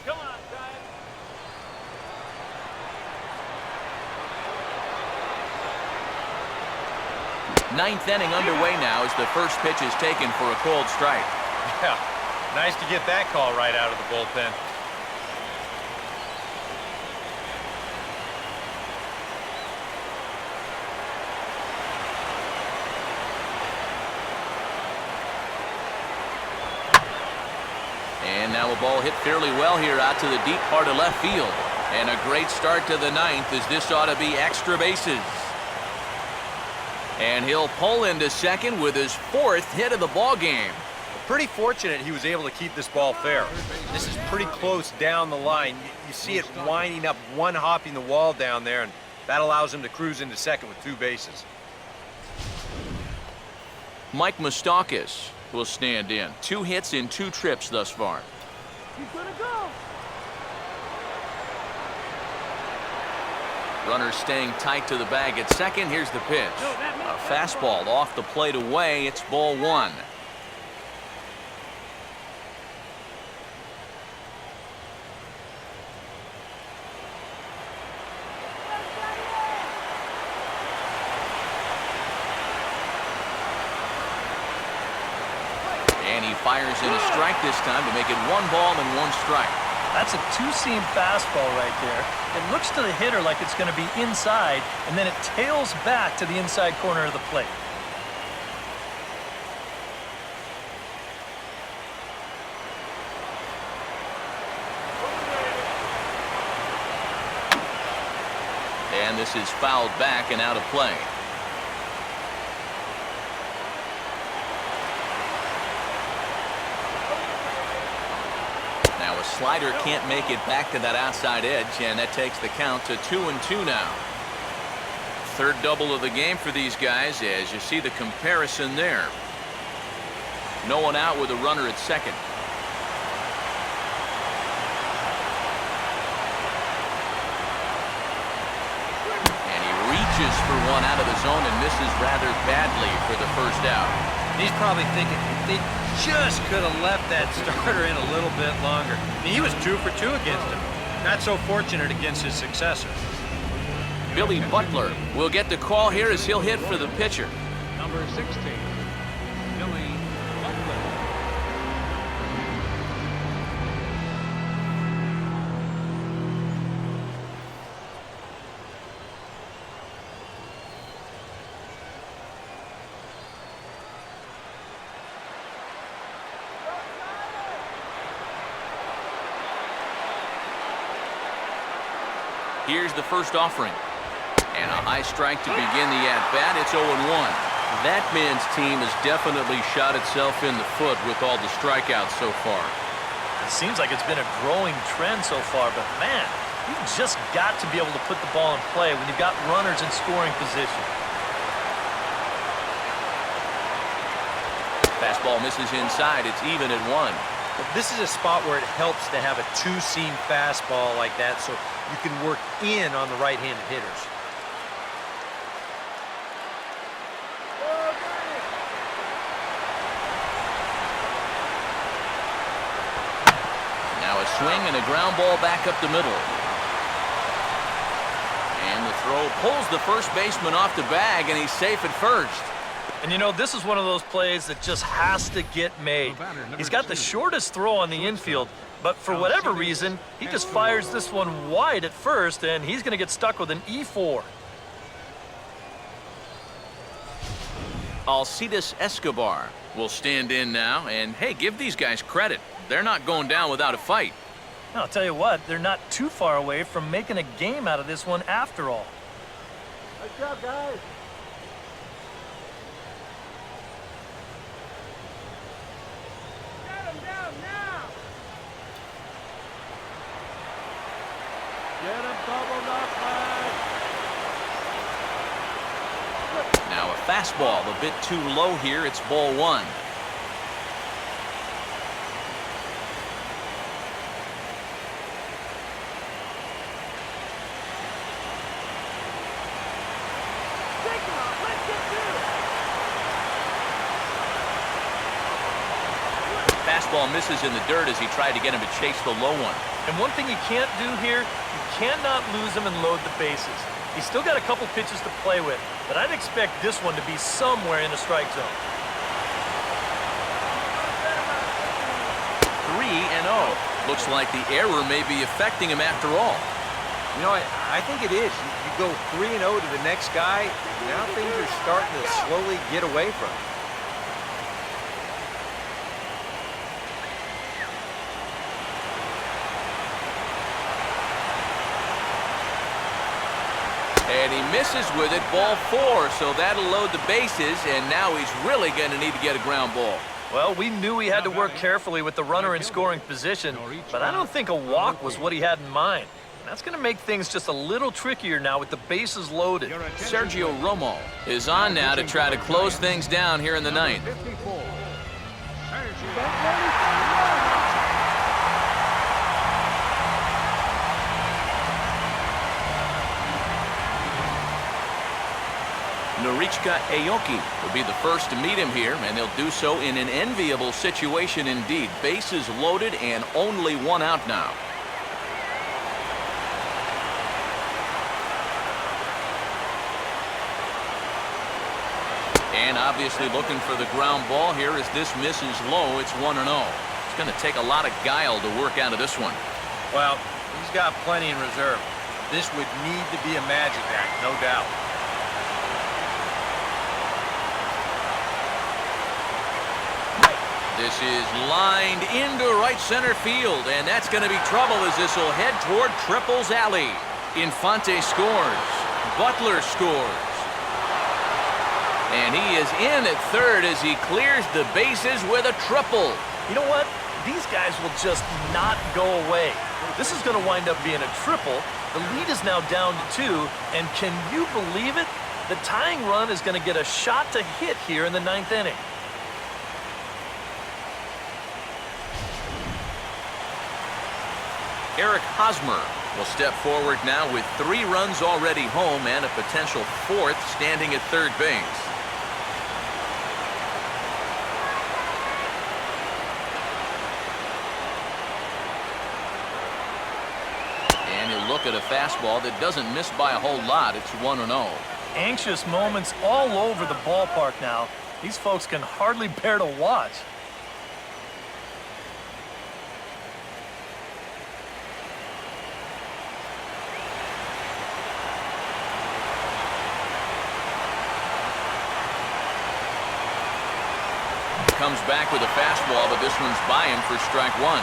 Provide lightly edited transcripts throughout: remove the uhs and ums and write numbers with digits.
Come on, guys. Ninth inning underway now as the first pitch is taken for a cold strike. Yeah, nice to get that call right out of the bullpen. And now a ball hit fairly well here out to the deep part of left field. And a great start to the ninth as this ought to be extra bases. And he'll pull into second with his fourth hit of the ball game. Pretty fortunate he was able to keep this ball fair. This is pretty close down the line. You see it winding up, one hopping the wall down there, and that allows him to cruise into second with 2 bases. Mike Moustakas will stand in. 2 hits in 2 trips thus far. He's gonna go. Runner staying tight to the bag at second. Here's the pitch. A fastball off the plate away. It's ball 1. And he fires in a strike this time to make it 1 ball and 1 strike. That's a 2-seam fastball right there. It looks to the hitter like it's going to be inside, and then it tails back to the inside corner of the plate. And this is fouled back and out of play. Now a slider can't make it back to that outside edge, and that takes the count to 2-2 now. Third double of the game for these guys as you see the comparison there. No one out with a runner at second. And he reaches for one out of the zone and misses rather badly for the first out. He's probably thinking they just could have left that starter in a little bit longer. I mean, he was 2 for 2 against him. Not so fortunate against his successor. Billy Butler will get the call here as he'll hit for the pitcher. Number 16, Billy Butler. Here's the first offering. And a high strike to begin the at-bat. It's 0-1. That man's team has definitely shot itself in the foot with all the strikeouts so far. It seems like it's been a growing trend so far, but man, you've just got to be able to put the ball in play when you've got runners in scoring position. Fastball misses inside. It's even at 1. But this is a spot where it helps to have a 2-seam fastball like that so you can work in on the right-handed hitters. Now a swing and a ground ball back up the middle. And the throw pulls the first baseman off the bag, and he's safe at first. And you know, this is one of those plays that just has to get made. He's got the shortest throw on the infield, but for whatever reason, he just fires this one wide at first, and he's going to get stuck with an E4. Alcides Escobar will stand in now, and hey, give these guys credit. They're not going down without a fight. I'll tell you what, they're not too far away from making a game out of this one after all. Good job, guys. Get him down now. Get him doubled up, man. Now a fastball a bit too low here. It's ball 1. fastball misses in the dirt as he tried to get him to chase the low one. And one thing you can't do here, you cannot lose him and load the bases. He's still got a couple pitches to play with, but I'd expect this one to be somewhere in the strike zone. 3-0. Looks like the error may be affecting him after all. You know, I think it is. You go 3-0 to the next guy, now things are starting to slowly get away from him. And he misses with it, ball 4, so that'll load the bases, and now he's really going to need to get a ground ball. Well, we knew he had to work carefully with the runner in scoring position, but I don't think a walk was what he had in mind. That's going to make things just a little trickier now with the bases loaded. Sergio Romo is on now to try to close things down here in the ninth. 54. Norichka Aoki will be the first to meet him here, and they'll do so in an enviable situation indeed. Bases loaded and only one out now. And obviously looking for the ground ball here as this misses low. It's 1-0. It's going to take a lot of guile to work out of this one. Well, he's got plenty in reserve. This would need to be a magic act, no doubt. This is lined into right center field, and that's going to be trouble as this will head toward Triple's alley. Infante scores. Butler scores. And he is in at third as he clears the bases with a triple. You know what? These guys will just not go away. This is going to wind up being a triple. The lead is now down to 2, and can you believe it? The tying run is going to get a shot to hit here in the 9th inning. Eric Hosmer will step forward now with 3 runs already home and a potential 4th standing at third base. And he'll look at a fastball that doesn't miss by a whole lot. It's 1-0. Anxious moments all over the ballpark now. These folks can hardly bear to watch. Comes back with a fastball, but this one's by him for strike 1.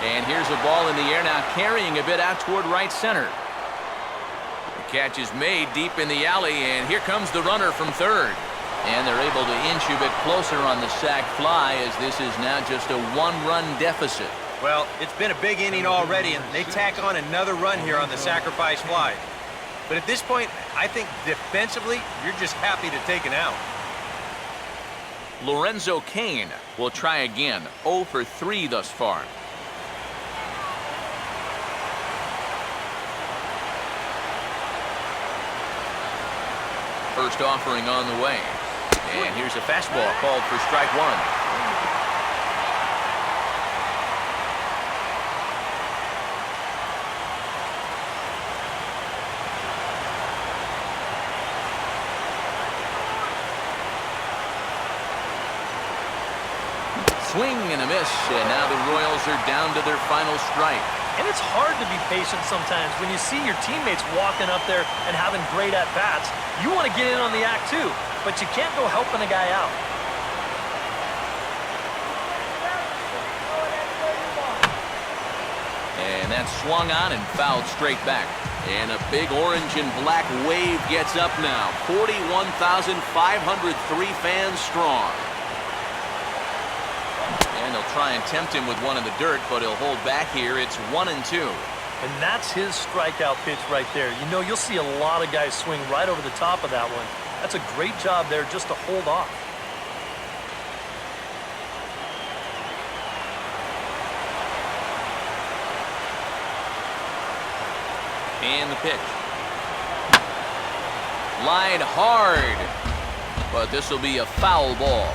And here's a ball in the air now, carrying a bit out toward right center. The catch is made deep in the alley, and here comes the runner from third. And they're able to inch a bit closer on the sac fly as this is now just a 1-run deficit. Well, it's been a big inning already, and they tack on another run here on the sacrifice fly. But at this point, I think defensively, you're just happy to take an out. Lorenzo Cain will try again, 0 for 3 thus far. First offering on the way. And here's a fastball called for strike 1. Swing and a miss, and now the Royals are down to their final strike. And it's hard to be patient sometimes when you see your teammates walking up there and having great at-bats. You want to get in on the act too, but you can't go helping a guy out. And that's swung on and fouled straight back. And a big orange and black wave gets up now. 41,503 fans strong. And And they'll try and tempt him with one in the dirt, but he'll hold back here. It's 1-2. And that's his strikeout pitch right there. You know, you'll see a lot of guys swing right over the top of that one. That's a great job there just to hold off. And the pitch. Line hard, but this will be a foul ball.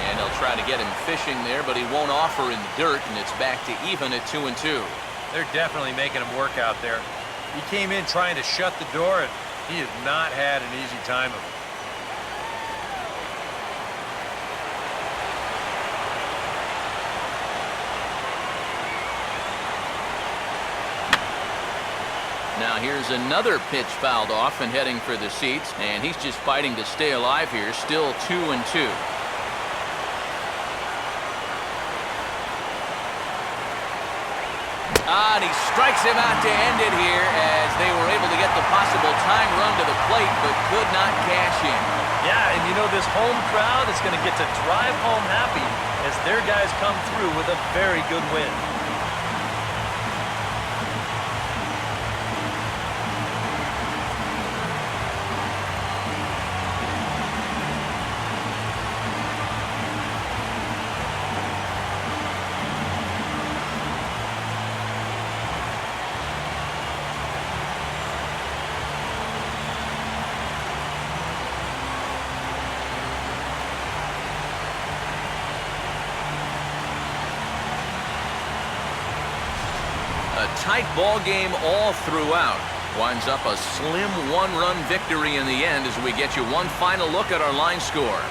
And they'll try to get him fishing there, but he won't offer in the dirt, and it's back to even at 2-2. They're definitely making him work out there. He came in trying to shut the door, and he has not had an easy time of it. Now here's another pitch fouled off and heading for the seats, and he's just fighting to stay alive here. Still 2-2. And he strikes him out to end it here as they were able to get the possible tying run to the plate but could not cash in. Yeah, and you know this home crowd is going to get to drive home happy as their guys come through with a very good win. A tight ball game all throughout. Winds up a slim one-run victory in the end as we get you one final look at our line score.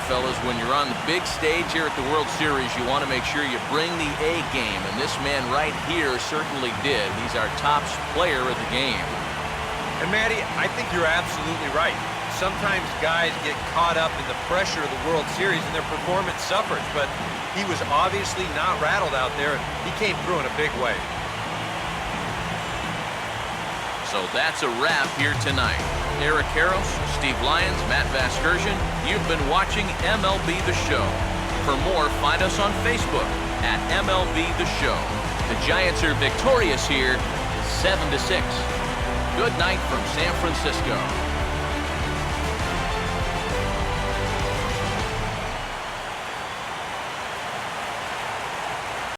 Fellas, when you're on the big stage here at the World Series, you want to make sure you bring the A game, and this man right here certainly did. He's our top player of the game. And Matty, I think you're absolutely right. Sometimes guys get caught up in the pressure of the World Series and their performance suffers, but he was obviously not rattled out there, and he came through in a big way. So that's a wrap here tonight. Eric Karros, Steve Lyons, Matt Vasgersian, you've been watching MLB The Show. For more, find us on Facebook at MLB The Show. The Giants are victorious here, 7-6. Good night from San Francisco.